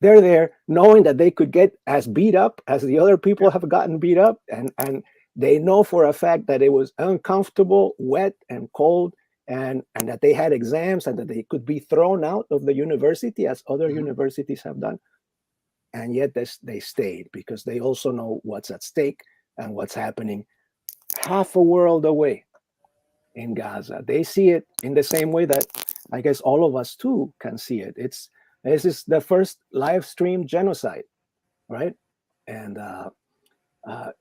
They're there knowing that they could get as beat up as the other people have gotten beat up, and they know for a fact that it was uncomfortable, wet, and cold, and that they had exams and that they could be thrown out of the university as other universities have done. And yet they stayed because they also know what's at stake and what's happening half a world away in Gaza. They see it in the same way that I guess all of us too can see it. This is the first live stream genocide, right? And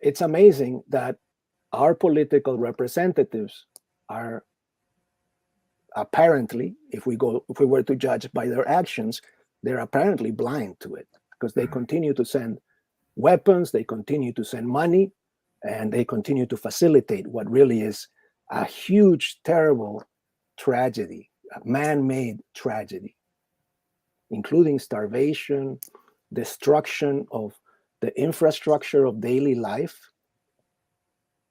it's amazing that our political representatives are apparently, if we were to judge by their actions, they're apparently blind to it because they continue to send weapons, they continue to send money, and they continue to facilitate what really is a huge, terrible tragedy, a man-made tragedy, including starvation, destruction of the infrastructure of daily life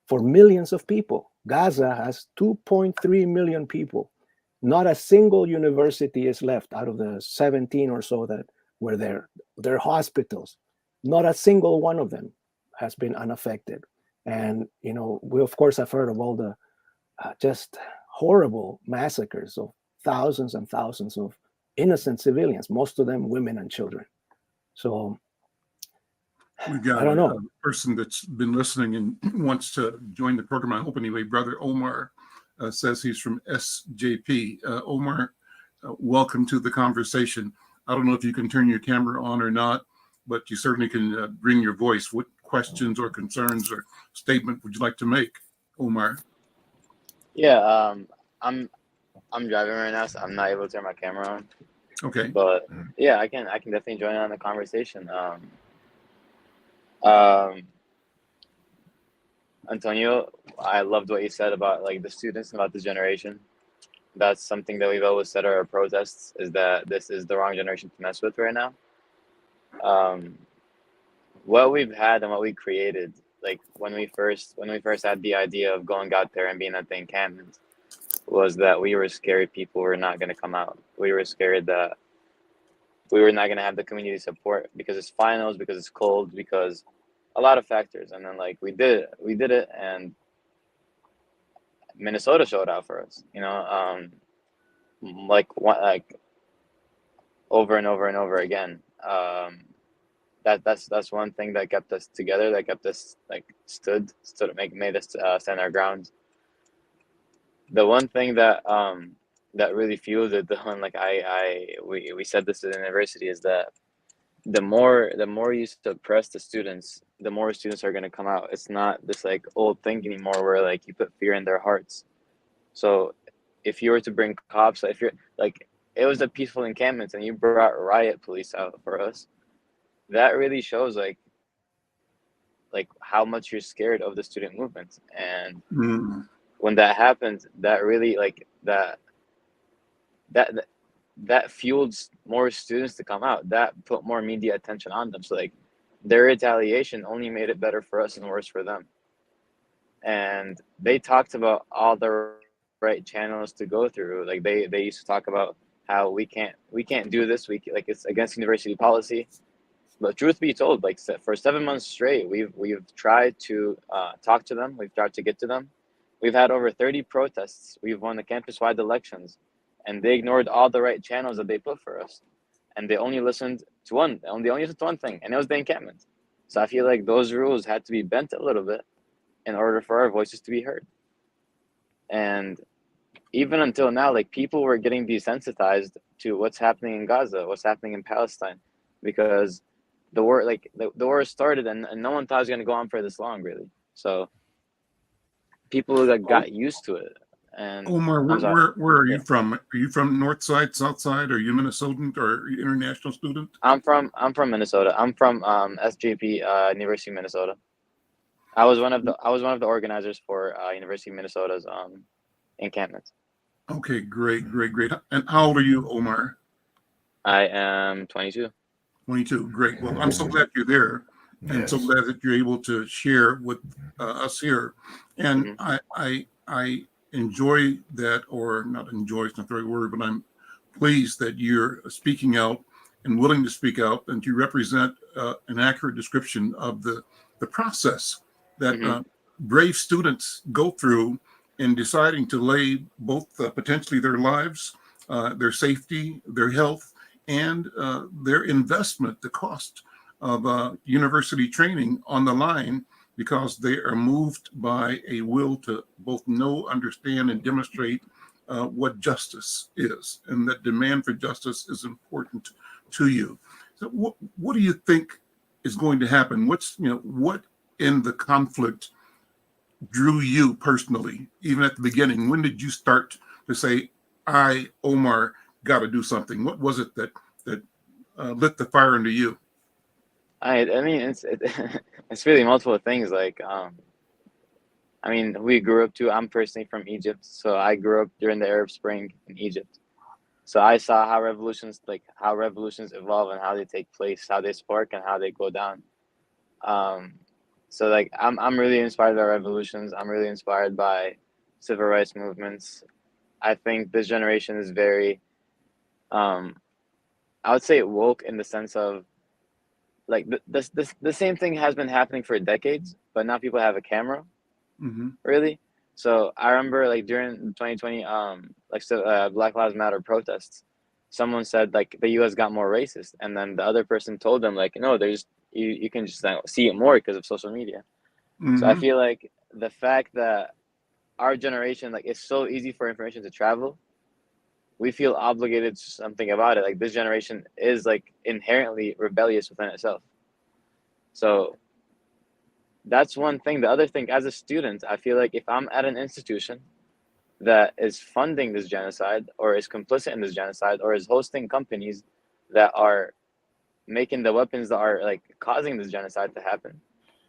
for millions of people. Gaza has 2.3 million people. Not a single university is left out of the 17 or so that were there. Their hospitals, not a single one of them has been unaffected. And, we of course have heard of all the just horrible massacres of thousands and thousands of innocent civilians, most of them women and children. So We've got I don't know. a person that's been listening and wants to join the program. I hope anyway. Brother Omar says he's from SJP. Omar, welcome to the conversation. I don't know if you can turn your camera on or not, but you certainly can bring your voice. What questions or concerns or statement would you like to make, Omar? Yeah, I'm driving right now, so I'm not able to turn my camera on. Okay. But yeah, I can definitely join on the conversation. Antonio, I loved what you said about like the students and about this generation. That's something that we've always said at our protests, is that this is the wrong generation to mess with right now. What we've had and what we created, like when we first had the idea of going out there and being at the encampment, was that we were scared people were not going to come out. We were scared that we were not going to have the community support because it's finals, because it's cold, because a lot of factors. And then like we did it, and Minnesota showed out for us, like over and over and over again. That's one thing that kept us together, that kept us like made us stand our ground. The one thing that really fueled it, the one like we said this at the university, is that the more you suppress the students, the more students are going to come out. It's not this like old thing anymore where like you put fear in their hearts. So if you were to bring cops, if you're like, it was a peaceful encampment and you brought riot police out for us, that really shows like how much you're scared of the student movement. And Mm. when that happened, that really like that that fueled more students to come out. That put more media attention on them. So like their retaliation only made it better for us and worse for them. And they talked about all the right channels to go through. Like they used to talk about how we can't do this. Like it's against university policy. But truth be told, like for 7 months straight, we've tried to talk to them. We've tried to get to them. We've had over 30 protests. We've won the campus-wide elections, and they ignored all the right channels that they put for us, and they only listened to one. They only listened to one thing, and it was the encampment. So I feel like those rules had to be bent a little bit in order for our voices to be heard. And even until now, like people were getting desensitized to what's happening in Gaza, what's happening in Palestine, because the war, like the war started, and no one thought it was going to go on for this long, really. So people like got used to it. And Omar, I'm sorry. where are you Yeah. from? Are you from North Side, South Side? Are you Minnesotan or are you international student? I'm from Minnesota. I'm from SJP, University of Minnesota. I was one of the organizers for University of Minnesota's encampment. Okay, great. And how old are you, Omar? I am 22. 22. Great. Well, I'm so glad you're there, and so Yes. glad that you're able to share with us here. And Mhm. I enjoy that, or not enjoy, it's not the right word, but I'm pleased that you're speaking out and willing to speak out, and you represent an accurate description of the process that Mhm. brave students go through in deciding to lay both potentially their lives, their safety, their health, and their investment, the cost of university training on the line, because they are moved by a will to both know, understand, and demonstrate what justice is, and that demand for justice is important to you. So what do you think is going to happen? What in the conflict drew you personally, even at the beginning? When did you start to say, I, Omar, got to do something? What was it that lit the fire into you? I mean it's really multiple things. Like I mean, we grew up too. I'm personally from Egypt, so I grew up during the Arab Spring in Egypt. So I saw how revolutions evolve and how they take place, how they spark and how they go down. Um, so like I'm really inspired by revolutions. I'm really inspired by civil rights movements. I think this generation is very, um, I would say woke in the sense of like the same thing has been happening for decades, but now people have a camera, Mm-hmm. really. So I remember like during the 2020 Black Lives Matter protests, someone said like the U.S. got more racist, and then the other person told them like, no, there's you can just see it more because of social media. So I Mm-hmm. feel like the fact that our generation, like, it's so easy for information to travel, we feel obligated to something about it. Like this generation is like inherently rebellious within itself. So that's one thing. The other thing, as a student, I feel like if I'm at an institution that is funding this genocide or is complicit in this genocide or is hosting companies that are making the weapons that are like causing this genocide to happen,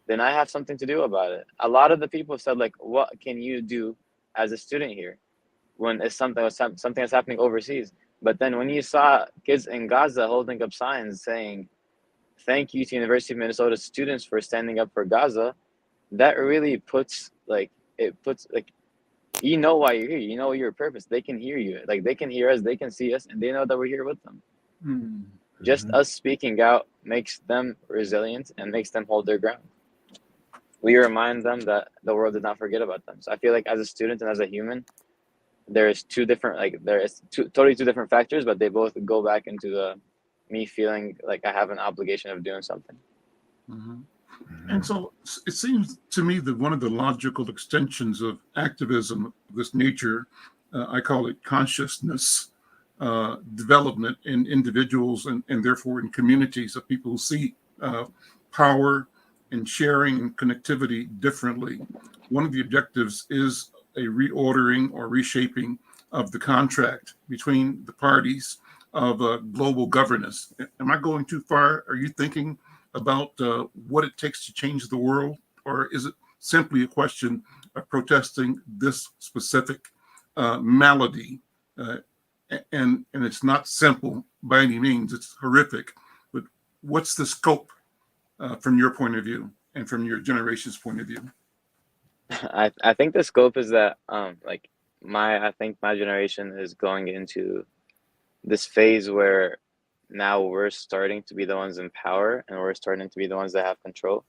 then I have something to do about it. A lot of the people said like, what can you do as a student here when it's something that's happening overseas? But then when you saw kids in Gaza holding up signs saying, thank you to University of Minnesota students for standing up for Gaza, that really puts like, it puts like, you know why you're here, you know your purpose. They can hear you, like they can hear us, they can see us, and they know that we're here with them. Mm-hmm. Just us speaking out makes them resilient and makes them hold their ground. We remind them that the world did not forget about them. So I feel like as a student and as a human, there's two totally two different factors, but they both go back into the me feeling like I have an obligation of doing something. Mm-hmm. And so it seems to me that one of the logical extensions of activism of this nature, I call it consciousness development in individuals and therefore in communities of people who see power and sharing and connectivity differently. One of the objectives is a reordering or reshaping of the contract between the parties of global governance. Am I going too far? Are you thinking about what it takes to change the world, or is it simply a question of protesting this specific malady? And it's not simple by any means. It's horrific. But what's the scope from your point of view and from your generation's point of view? I think the scope is that like I think my generation is going into this phase where now we're starting to be the ones in power, and we're starting to be the ones that have control.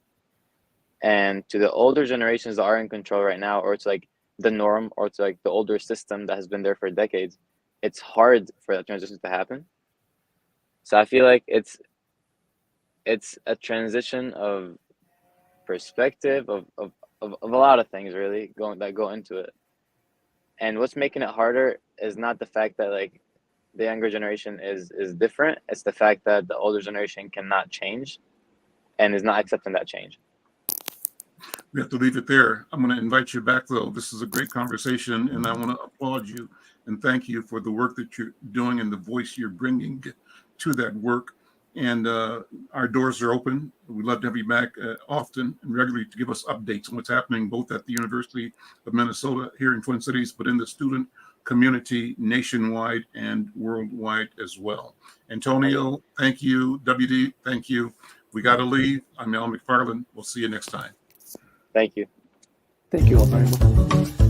And to the older generations that are in control right now, or to like the norm, or to like the older system that has been there for decades, it's hard for that transition to happen. So I feel like it's a transition of perspective of a lot of things really that go into it. And what's making it harder is not the fact that like the younger generation is different. It's the fact that the older generation cannot change and is not accepting that change. We have to leave it there. I'm going to invite you back, though. This is a great conversation, and I want to applaud you and thank you for the work that you're doing and the voice you're bringing to that work. And our doors are open. We'd love to have you back often and regularly to give us updates on what's happening both at the University of Minnesota here in Twin Cities, but in the student community nationwide and worldwide as well. Antonio, thank you. WD, thank you. We got to leave. I'm Al McFarlane. We'll see you next time. Thank you. Thank you all very much.